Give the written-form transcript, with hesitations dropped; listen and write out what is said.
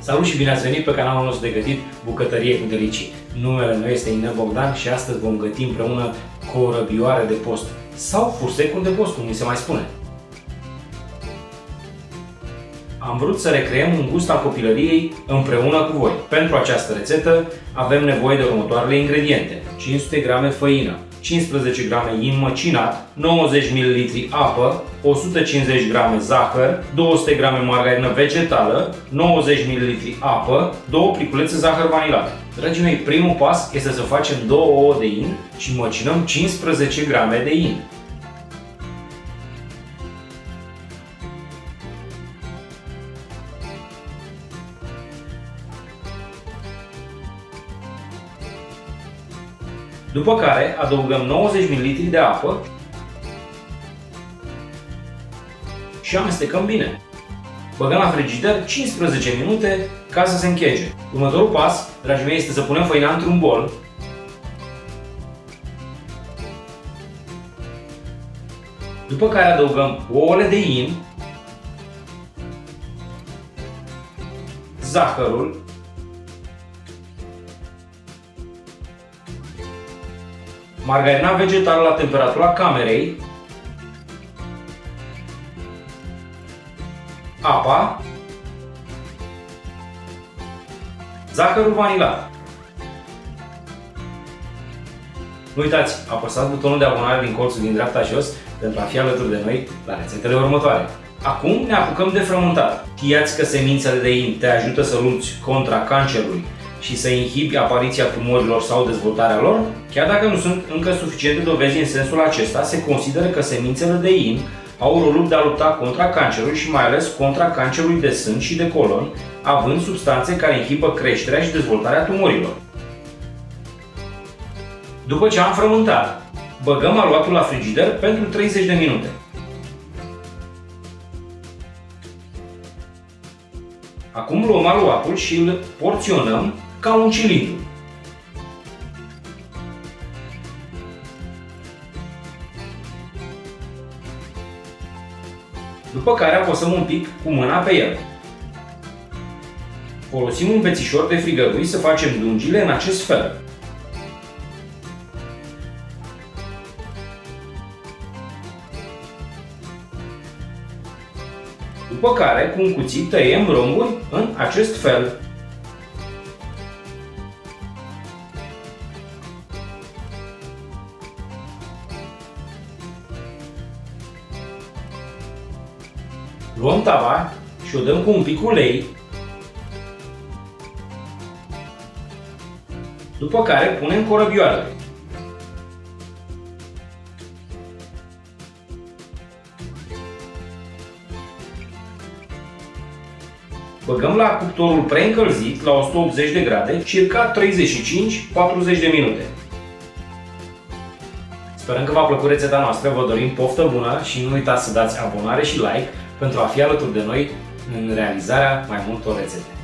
Salut și bine ați venit pe canalul nostru de gătit Bucătărie cu Delicii. Numele meu este Inel Bogdan și astăzi vom găti împreună corăbioare de post sau fursecul de post, cum mi se mai spune. Am vrut să recreăm un gust al copilăriei împreună cu voi. Pentru această rețetă avem nevoie de următoarele ingrediente: 500 g făină, 15 g in măcinat, 90 ml apă, 150 g zahăr, 200 g margarină vegetală, 90 ml apă, 2 pliculețe zahăr vanilat. Dragii mei, primul pas este să facem 2 ouă de in și măcinăm 15 g de in. După care adăugăm 90 ml de apă și amestecăm bine. Băgăm la frigider 15 minute ca să se închege. Următorul pas, dragii mei, este să punem făina într-un bol. După care adăugăm ouăle de in, zahărul, margarina vegetală la temperatura camerei, apa, zahărul vanilat. Nu uitați, apăsați butonul de abonare din colțul din dreapta jos pentru a fi alături de noi la rețetele următoare. Acum ne apucăm de frământat. Știați că semințele de in te ajută să lupți contra cancerului și să inhibi apariția tumorilor sau dezvoltarea lor? Chiar dacă nu sunt încă suficiente dovezi în sensul acesta, se consideră că semințele de in au rolul de a lupta contra cancerului și mai ales contra cancerului de sân și de colon, având substanțe care inhibă creșterea și dezvoltarea tumorilor. După ce am frământat, băgăm aluatul la frigider pentru 30 de minute. Acum luăm aluatul și îl porționăm ca un cilindru. După care apăsăm un pic cu mâna pe el. Folosim un bețișor de frigărui să facem dungile în acest fel. După care, cu un cuțit, tăiem râmburi în acest fel. Luăm tava și o dăm cu un pic ulei. După care punem corăbioarele. Băgăm la cuptorul preîncălzit la 180 de grade, circa 35-40 de minute. Sperăm că v-a plăcut rețeta noastră, vă dorim poftă bună și nu uitați să dați abonare și like pentru a fi alături de noi în realizarea mai multor rețete.